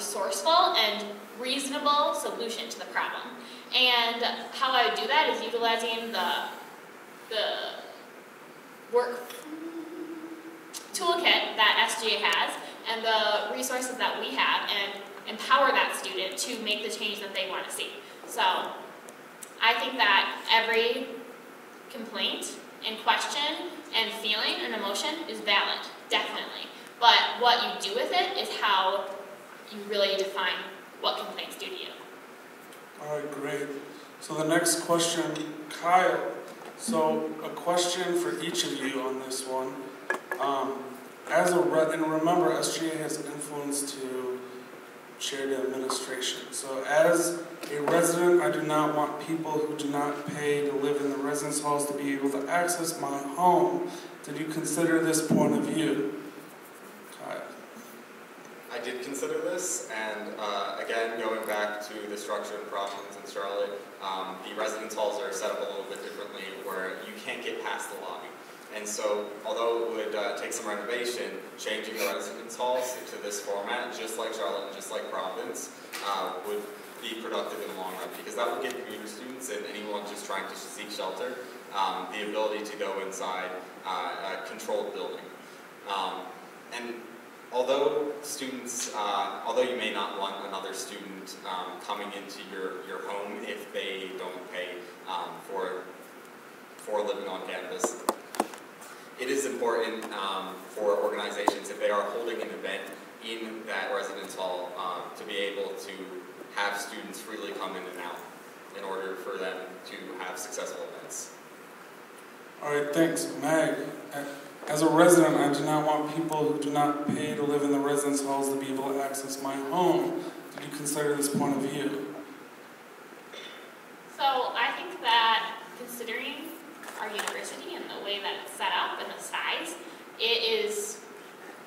resourceful and reasonable solution to the problem. And how I would do that is utilizing the work toolkit that SGA has and the resources that we have, and empower that student to make the change that they want to see. So I think that every complaint and question and feeling and emotion is valid, definitely. But what you do with it is how you really define what complaints do to you. All right, great. So the next question, Kyle. So a question for each of you on this one. And remember, SGA has influence to charity administration. So as a resident, I do not want people who do not pay to live in the residence halls to be able to access my home. Did you consider this point of view? Kyle. I did consider this, and again, going back to the structure in Providence and Charlotte, the residence halls are set up a little bit differently where you can't get past the lobby. And so, although it would take some renovation, changing the residence halls to this format, just like Charlotte and just like Providence, would be productive in the long run, because that would give commuter students and anyone just trying to seek shelter the ability to go inside a controlled building. And although students, although you may not want another student coming into your home if they don't pay for living on campus, it is important for organizations, if they are holding an event in that residence hall, to be able to have students freely come in and out in order for them to have successful events. All right, thanks. Meg, as a resident, I do not want people who do not pay to live in the residence halls to be able to access my home. Did you consider this point of view? So I think that considering our university and the way that it's set up and the size, it is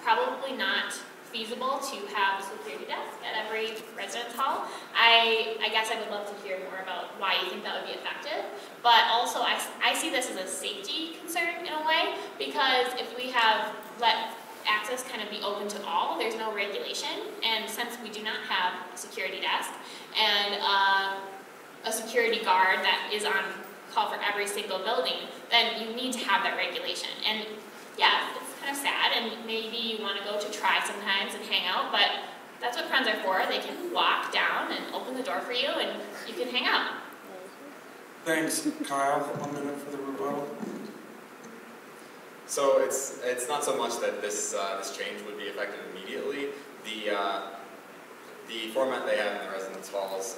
probably not feasible to have a security desk at every residence hall. I guess I would love to hear more about why you think that would be effective, but also I see this as a safety concern in a way, because if we have let access kind of be open to all, there's no regulation, and since we do not have a security desk and a security guard that is on call for every single building, then you need to have that regulation. And yeah, it's kind of sad, and maybe you want to go to try sometimes and hang out, but that's what friends are for. They can walk down and open the door for you, and you can hang out. Thanks, Kyle. 1 minute for the rebuttal. So it's not so much that this change would be effective immediately. The format they have in the residence halls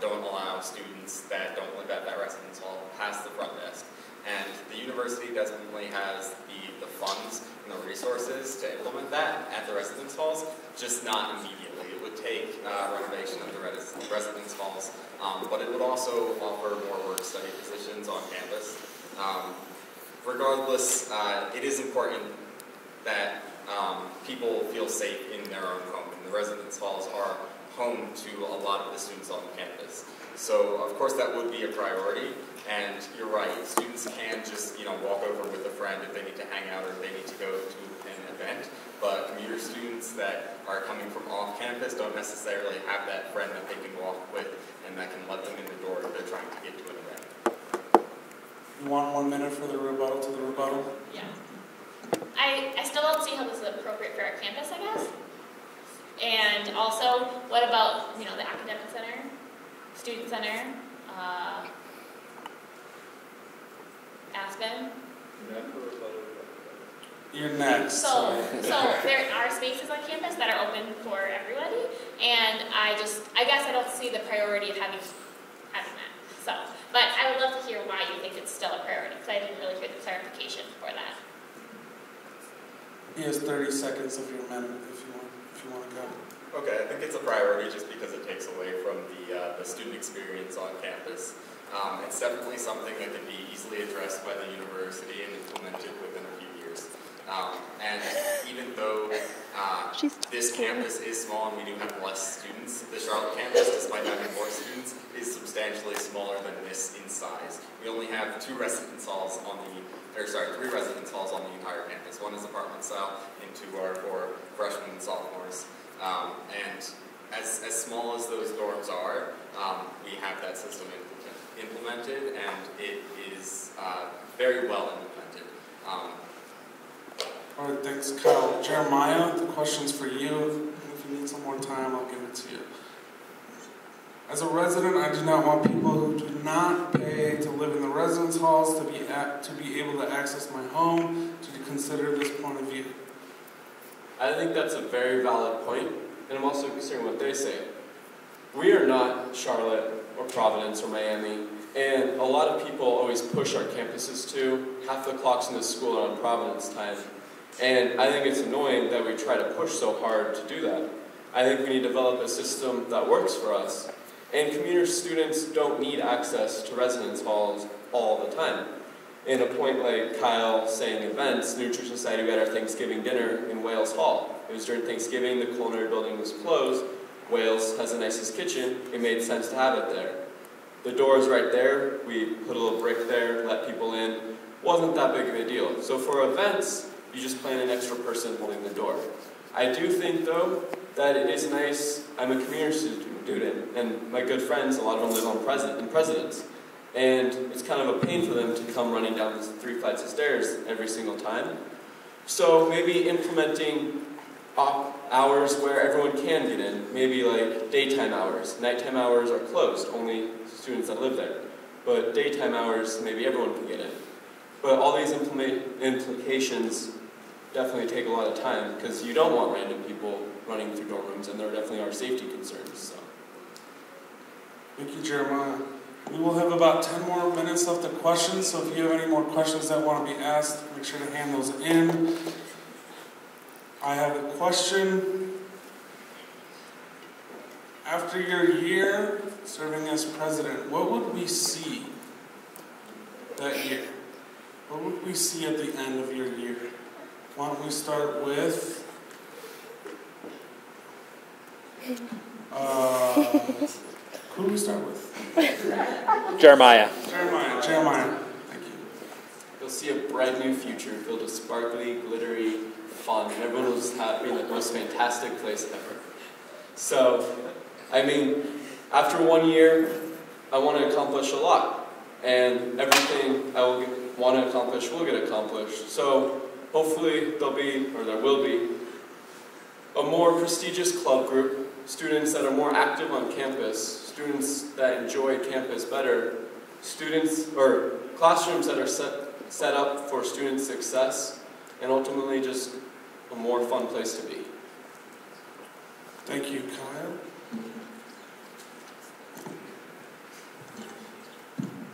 don't allow students that don't live at that residence hall past the front desk. And the university definitely has the funds and the resources to implement that at the residence halls, just not immediately. It would take renovation of the residence halls, but it would also offer more work-study positions on campus. Regardless, it is important that people feel safe in their own home. And the residence halls are home to a lot of the students on campus. So, of course, that would be a priority. And you're right, students can just, walk over with a friend if they need to hang out or if they need to go to an event. But commuter students that are coming from off campus don't necessarily have that friend that they can walk with and that can let them in the door if they're trying to get to an event. You want 1 minute for the rebuttal to the rebuttal? Yeah. I still don't see how this is appropriate for our campus, I guess. And also, what about, the academic center, student center, Aspen? You're next. So there are spaces on campus that are open for everybody, and I guess I don't see the priority of having that. So, but I would love to hear why you think it's still a priority, because I didn't really hear the clarification for that. He has 30 seconds of your minute if you want to go. Okay, I think it's a priority just because it takes away from the student experience on campus. It's definitely something that can be easily addressed by the university and implemented within a few years. And even though this campus is small and we do have less students, the Charlotte campus, despite having more students, is substantially smaller than this in size. We only have 3 residence halls on the entire campus. One is apartment style, and 2 are for freshmen and sophomores. And as small as those dorms are, we have that system implemented, and it is very well implemented. All right, thanks, Kyle. Jeremiah, the question's for you. If you need some more time, I'll give it to you. As a resident, I do not want people who do not pay to live in the residence halls to be able to access my home. Do you consider this point of view? I think that's a very valid point, and I'm also considering what they say. We are not Charlotte or Providence or Miami, and a lot of people always push our campuses to. Half the clocks in this school are on Providence time, and I think it's annoying that we try to push so hard to do that. I think we need to develop a system that works for us, and commuter students don't need access to residence halls all the time. In a point like Kyle saying events, the Nutrition Society, we had our Thanksgiving dinner in Wales Hall. It was during Thanksgiving, the culinary building was closed. Wales has the nicest kitchen, it made sense to have it there. The door is right there, we put a little brick there, let people in. Wasn't that big of a deal. So for events, you just plan an extra person holding the door. I do think though, that it is nice, I'm a commuter student, and my good friends, a lot of them live on in Presidents. And it's kind of a pain for them to come running down 3 flights of stairs every single time. So maybe implementing hours where everyone can get in, maybe like daytime hours. Nighttime hours are closed, only students that live there. But daytime hours, maybe everyone can get in. But all these implications definitely take a lot of time, because you don't want random people running through dorm rooms, and there definitely are safety concerns. So. Thank you, Jeremiah. We will have about 10 more minutes left of questions, so if you have any more questions that want to be asked, make sure to hand those in. I have a question. After your year serving as president, what would we see that year? What would we see at the end of your year? Why don't we start with who do we start with? Jeremiah. Jeremiah. Thank you. You'll see a bright new future filled with sparkly, glittery fun, and everyone will just be the most fantastic place ever. So, I mean, after 1 year, I want to accomplish a lot, and everything I will want to accomplish will get accomplished. So, hopefully there will be a more prestigious club group, students that are more active on campus, students that enjoy campus better, students or classrooms that are set up for student success, and ultimately just a more fun place to be. Thank you, Kyle.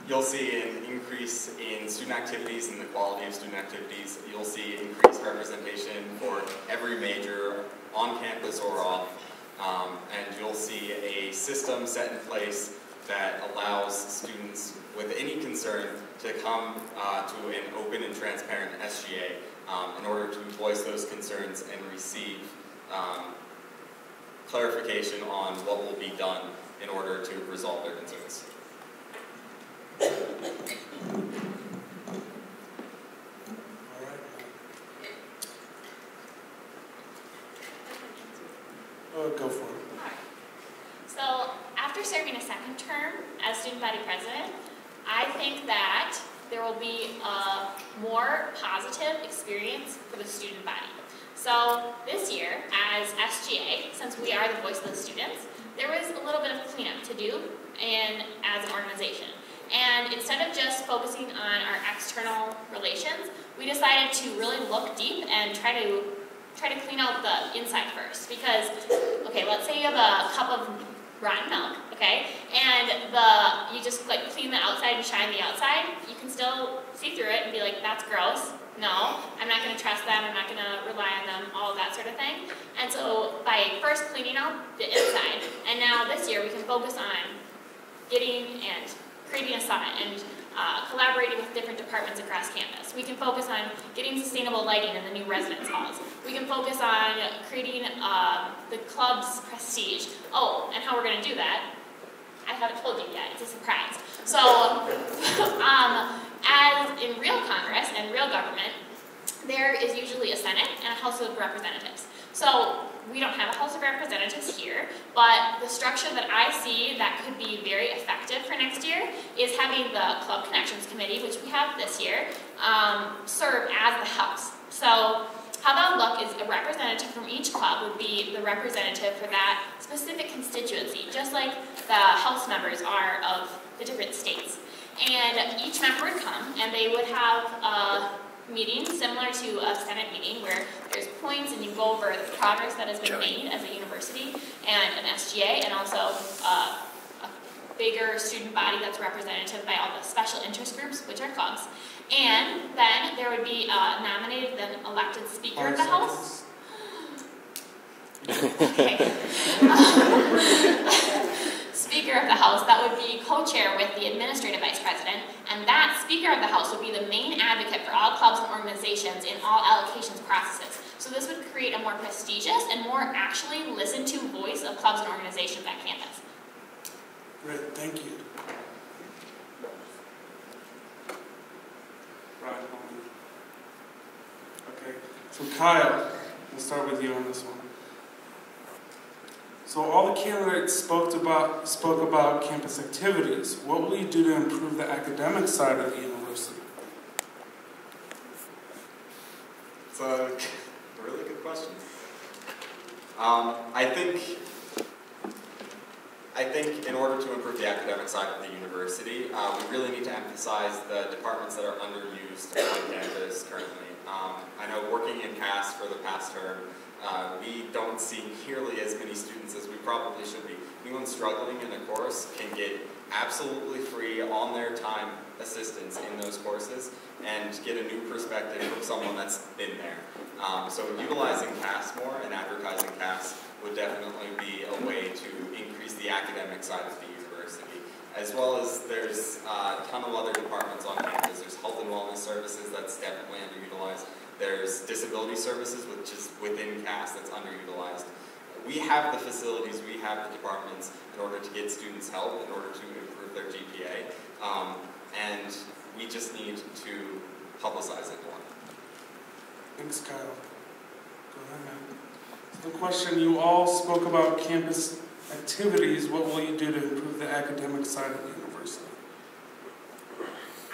You'll see an increase in student activities and the quality of student activities. You'll see increased representation for every major, on campus or off. And you'll see a system set in place that allows students with any concern to come to an open and transparent SGA in order to voice those concerns and receive clarification on what will be done in order to resolve their concerns. Go for it. Alright. So, after serving a second term as student body president, I think that there will be a more positive experience for the student body. So, this year, as SGA, since we are the voice of the students, there was a little bit of cleanup to do as an organization. And instead of just focusing on our external relations, we decided to really look deep and try to clean out the inside first. Because, okay, let's say you have a cup of rotten milk, okay, and you just like clean the outside and shine the outside, you can still see through it and be like, that's gross. No, I'm not going to trust them, I'm not going to rely on them, all of that sort of thing. And so by first cleaning out the inside, and now this year we can focus on getting and creating a summit and collaborating with different departments across campus. We can focus on getting sustainable lighting in the new residence halls. We can focus on creating the club's prestige. Oh, and how we're going to do that, I haven't told you yet, it's a surprise. So, as in real Congress and real government, there is usually a Senate and a House of Representatives. So, we don't have a House of Representatives here, but the structure that I see that could be very effective for next year is having the Club Connections Committee, which we have this year, serve as the House. So how that would look is a representative from each club would be the representative for that specific constituency, just like the House members are of the different states. And each member would come and they would have a meeting similar to a Senate meeting where there's points and you go over the progress that has been made as a university and an SGA, and also a bigger student body that's representative by all the special interest groups, which are clubs. And then there would be a nominated, then elected Speaker of the House. Okay. Speaker of the House that would be co-chair with the Administrative Vice President, and that Speaker of the House would be the main advocate for all clubs and organizations in all allocations processes. So this would create a more prestigious and more actually listened to voice of clubs and organizations at campus. Great, thank you. Right. Okay, so Kyle, we'll start with you on this one. So all the candidates spoke about campus activities. What will you do to improve the academic side of the university? It's a really good question. I think in order to improve the academic side of the university, we really need to emphasize the departments that are underused on campus currently. I know working in CAS for the past term, we don't see nearly as many students as we probably should be. Anyone struggling in a course can get absolutely free, on their time assistance in those courses and get a new perspective from someone that's been there. So utilizing CAS more and advertising CAS would definitely be a way to increase the academic side of the university. As well as there's a ton of other departments on campus. There's health and wellness services that's definitely underutilized. There's disability services, which is within CAS that's underutilized. We have the facilities, we have the departments in order to get students help, in order to improve their GPA, and we just need to publicize it more. Thanks, Kyle. Go ahead, man. So the question, you all spoke about campus activities. What will you do to improve the academic side of the university?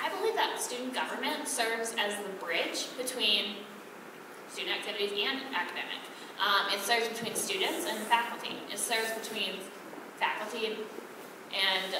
I believe that student government serves as the bridge between student activities and academic. It serves between students and faculty. It serves between faculty and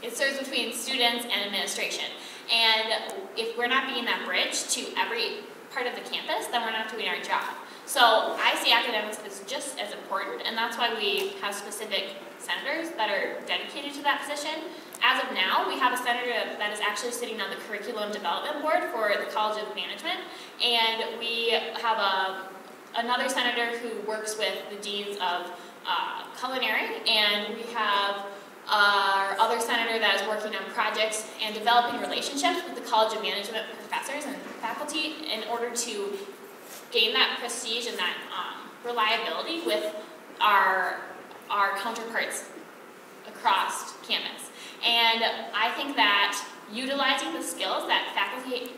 It serves between students and administration. And if we're not being that bridge to every part of the campus, then we're not doing our job. So I see academics as just as important, and that's why we have specific senators that are dedicated to that position. As of now, we have a senator that is actually sitting on the Curriculum Development Board for the College of Management, and we have another senator who works with the deans of culinary, and we have our other senator that is working on projects and developing relationships with the College of Management professors and faculty in order to gain that prestige and that reliability with our counterparts across campus. And I think that utilizing the skills that faculty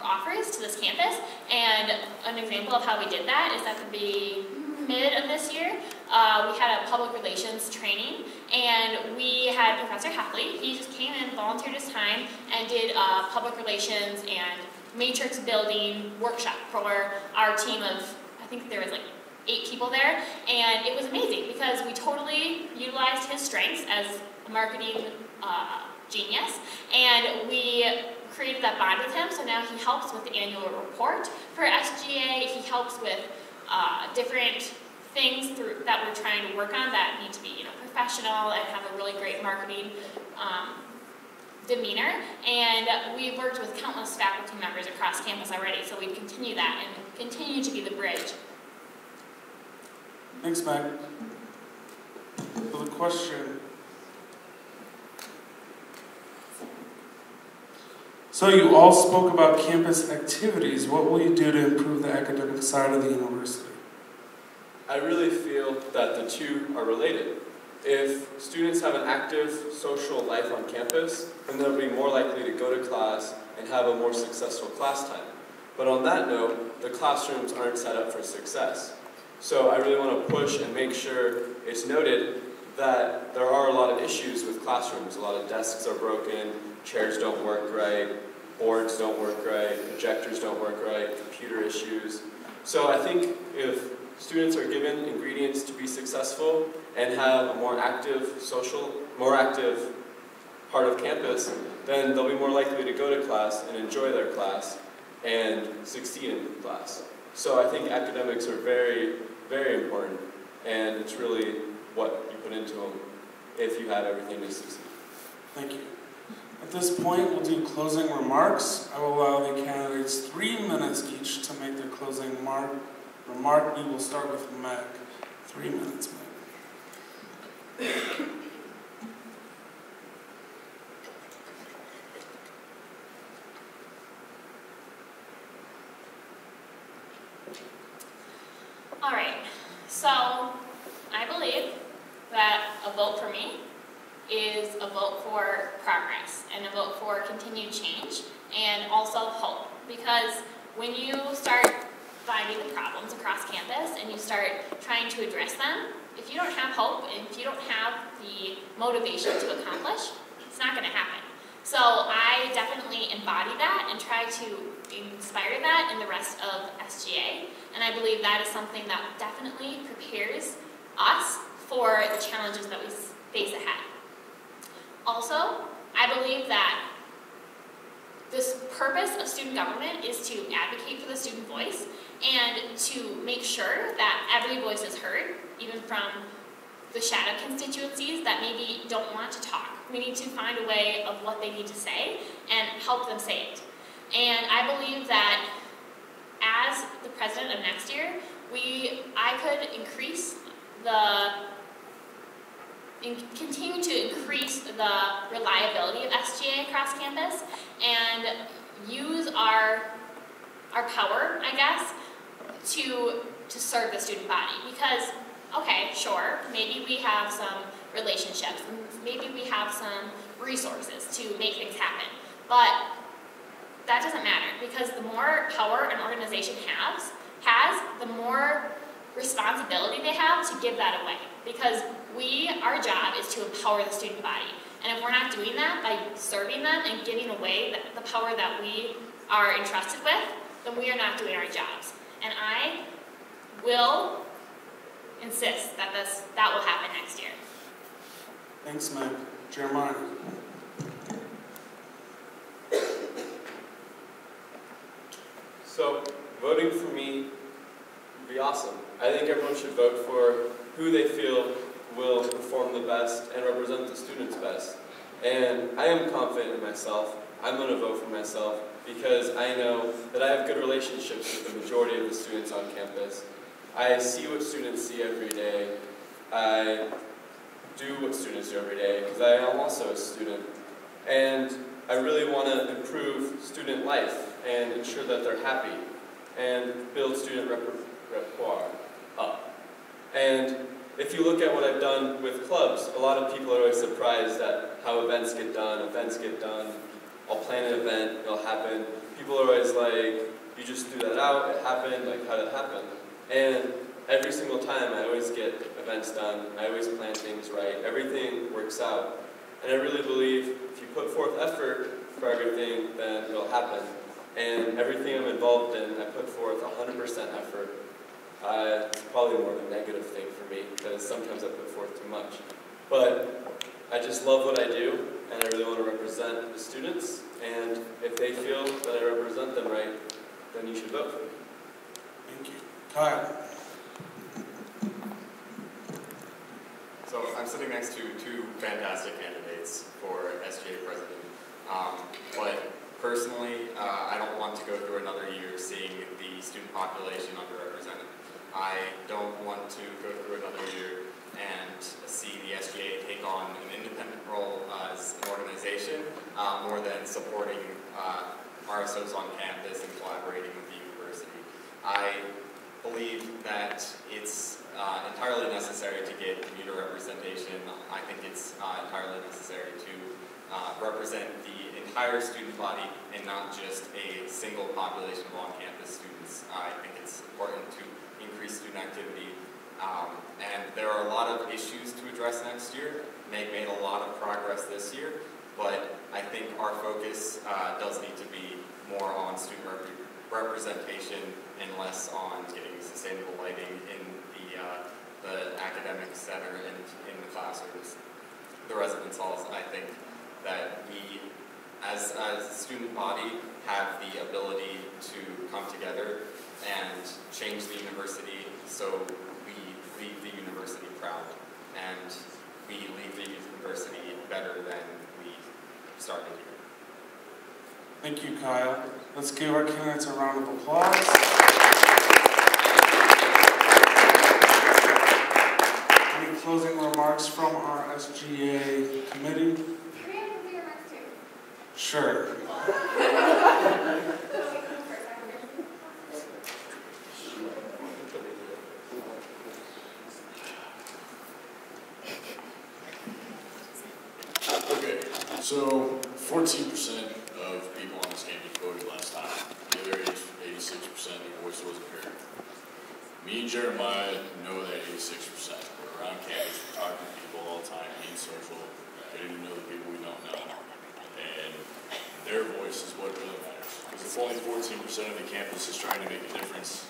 offers to this campus, and an example of how we did that is at the mid of this year, we had a public relations training, and we had Professor Heffley. He just came in, volunteered his time, and did public relations and matrix building workshop for our team of, I think there was like 8 people there, and it was amazing because we totally utilized his strengths as a marketing genius, and we created that bond with him. So now he helps with the annual report for SGA. He helps with different things that we're trying to work on that need to be, professional and have a really great marketing demeanor. And we've worked with countless faculty members across campus already, so we continue that and continue to be the bridge. Thanks, Meg. For the question. So you all spoke about campus activities. What will you do to improve the academic side of the university? I really feel that the two are related. If students have an active social life on campus, then they'll be more likely to go to class and have a more successful class time. But on that note, the classrooms aren't set up for success. So I really want to push and make sure it's noted that there are a lot of issues with classrooms. A lot of desks are broken, chairs don't work right, boards don't work right, projectors don't work right, computer issues. So I think if students are given ingredients to be successful and have a more active part of campus, then they'll be more likely to go to class and enjoy their class and succeed in class. So I think academics are very, very important, and it's really what you put into them if you have everything to succeed. Thank you. At this point, we'll do closing remarks. I will allow the candidates 3 minutes each to make their closing remark. We will start with Meg. 3 minutes, Meg. All right, so I believe that a vote for me is a vote for progress and a vote for continued change and also hope. Because when you start finding the problems across campus and you start trying to address them, if you don't have hope and if you don't have the motivation to accomplish, it's not going to happen. So I definitely embody that and try to inspire that in the rest of SGA. And I believe that is something that definitely prepares us for the challenges that we face ahead. Also, I believe that this purpose of student government is to advocate for the student voice and to make sure that every voice is heard, even from the shadow constituencies that maybe don't want to talk. We need to find a way of what they need to say and help them say it. And I believe that as the president of next year, I could continue to increase the reliability of SGA across campus and use our power, I guess, to serve the student body. Because, okay, sure, maybe we have some relationships, and maybe we have some resources to make things happen, but that doesn't matter, because the more power an organization has, the more responsibility they have to give that away. Because our job is to empower the student body. And if we're not doing that by serving them and giving away the power that we are entrusted with, then we are not doing our jobs. And I will insist that that will happen next year. Thanks, Meg. Jeremiah. So, voting for me would be awesome. I think everyone should vote for who they feel will perform the best and represent the students best. And I am confident in myself. I'm going to vote for myself because I know that I have good relationships with the majority of the students on campus. I see what students see every day. I do what students do every day because I am also a student. And I really want to improve student life and ensure that they're happy and build student repertoire up. And if you look at what I've done with clubs, a lot of people are always surprised at how events get done. I'll plan an event, it'll happen. People are always like, you just threw that out, it happened, like how did it happen? And every single time I always get events done, I always plan things right, everything works out. And I really believe if you put forth effort for everything, then it'll happen. And everything I'm involved in, I put forth 100% effort. It's probably more of a negative thing for me, because sometimes I put forth too much. But I just love what I do, and I really want to represent the students, and if they feel that I represent them right, then you should vote for me. Thank you. Kyle. So I'm sitting next to two fantastic candidates for SGA president. But personally, I don't want to go through another year seeing the student population underrepresented. I don't want to go through another year and see the SGA take on an independent role as an organization more than supporting RSOs on campus and collaborating with the university. I believe that it's entirely necessary to get commuter representation. I think it's entirely necessary to represent the entire student body and not just a single population of on-campus students. I think it's important to increase student activity, and there are a lot of issues to address next year. Meg made a lot of progress this year, but I think our focus does need to be more on student representation and less on getting sustainable lighting in the academic center and in the classrooms. The residence halls, I think that we, as a student body, have the ability to come together and change the university so we leave the university proud and we leave the university better than we started here. Thank you, Kyle. Let's give our candidates a round of applause. Any closing remarks from our SGA committee? Can we have closing remarks too? Sure. Okay, so 14% of people on this campus voted last time. The other 86%, their voice wasn't heard. Me and Jeremiah know that 86%. We're around campus, we're talking to people all the time, being social, getting to know the people we don't know. And their voice is what really matters. Because if only 14% of the campus is trying to make a difference,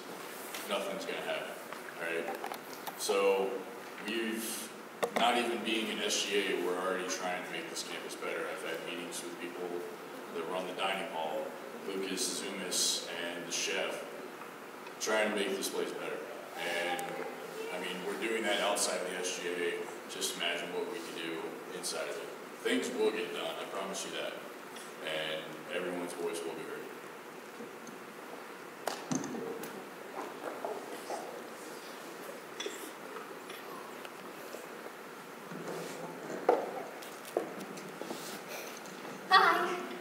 nothing's going to happen, right? So we've, not even being an SGA, we're already trying to make this campus better. I've had meetings with people that run the dining hall, Lucas, Zumis, and the chef, trying to make this place better. And I mean, we're doing that outside of the SGA. Just imagine what we can do inside of it. Things will get done, I promise you that. And everyone's voice will be heard.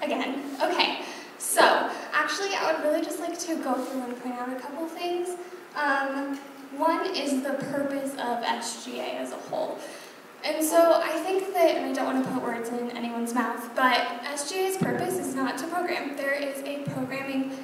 Again. Okay, so actually I would really just like to go through and point out a couple things. One is the purpose of SGA as a whole. And so I think that, and I don't want to put words in anyone's mouth, but SGA's purpose is not to program. There is a programming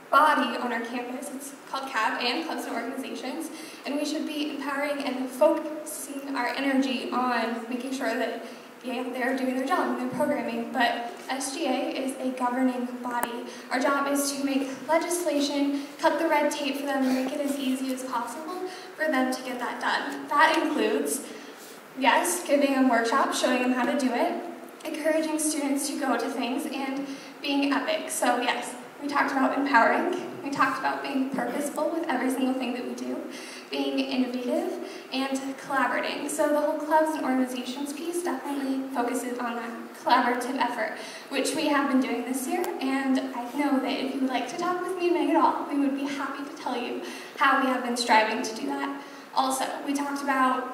body on our campus. It's called CAB, and clubs and organizations, and we should be empowering and focusing our energy on making sure that they're doing their job and they're programming, but SGA is a governing body. Our job is to make legislation, cut the red tape for them, and make it as easy as possible for them to get that done. That includes, yes, giving them workshops, showing them how to do it, encouraging students to go to things, and being epic. So yes, we talked about empowering, we talked about being purposeful with every single thing that we do, being innovative, and collaborating. So the whole clubs and organizations piece definitely focuses on that collaborative effort, which we have been doing this year, and I know that if you would like to talk with me and Meg at all, we would be happy to tell you how we have been striving to do that. Also, we talked about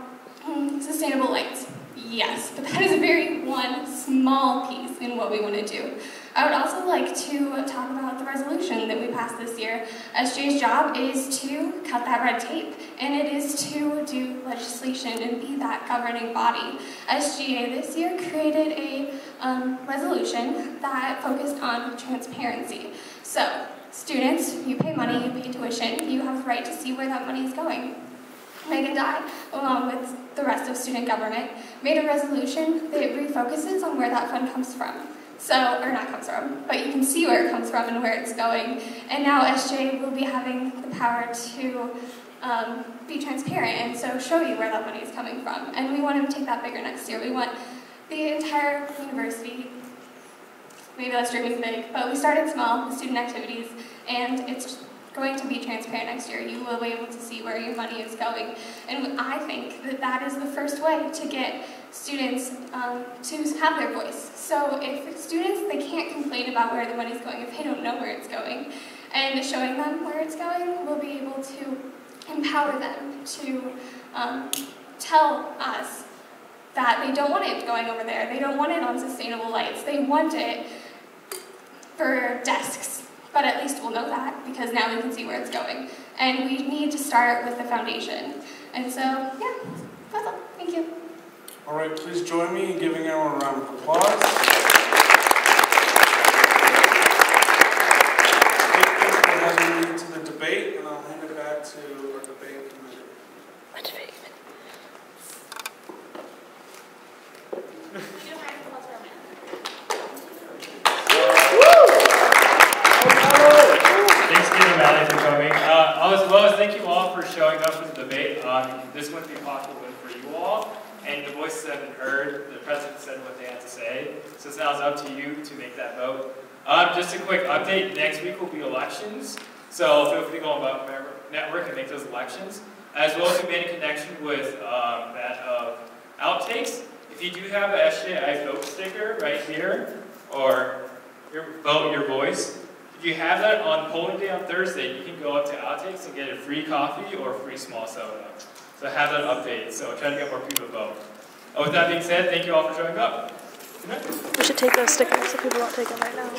sustainable lights. Yes, but that is one small piece in what we want to do. I would also like to talk about the resolution that we passed this year. SGA's job is to cut that red tape, and it is to do legislation and be that governing body. SGA this year created a resolution that focused on transparency. So, students, you pay money, you pay tuition, you have the right to see where that money is going. Meg and I, along with the rest of student government, made a resolution that refocuses on where that fund comes from. So, or not comes from, but you can see where it comes from and where it's going. And now SGA will be having the power to be transparent and so show you where that money is coming from. And we want to take that bigger next year. We want the entire university, maybe that's dreaming big, but we started small with student activities, and it's going to be transparent next year. You will be able to see where your money is going. And I think that that is the first way to get students to have their voice. So if students, they can't complain about where the money is going if they don't know where it's going. And showing them where it's going will be able to empower them to tell us that they don't want it going over there. They don't want it on sustainable lights. They want it for desks. But at least we'll know that, because now we can see where it's going. And we need to start with the foundation. And so, yeah, that's all. Thank you. All right, please join me in giving everyone a round of applause. back to our debate committee. We do have to close our Thanks again, O'Malley, for coming. As well as thank you all for showing up for the debate. This wouldn't be possible for you all, and the voices have been heard. The president said what they had to say, so now it's up to you to make that vote. Just a quick update, next week will be elections, so feel free to go on Vote Network and make those elections, as well as we made a connection with that of Outtakes. If you do have a SGA vote sticker right here, or vote your voice, if you have that on polling day on Thursday, you can go up to Outtakes and get a free coffee or a free small soda. So have that updated, so try to get more people to vote. With that being said, thank you all for showing up. Good night. We should take those stickers if people don't take them right now.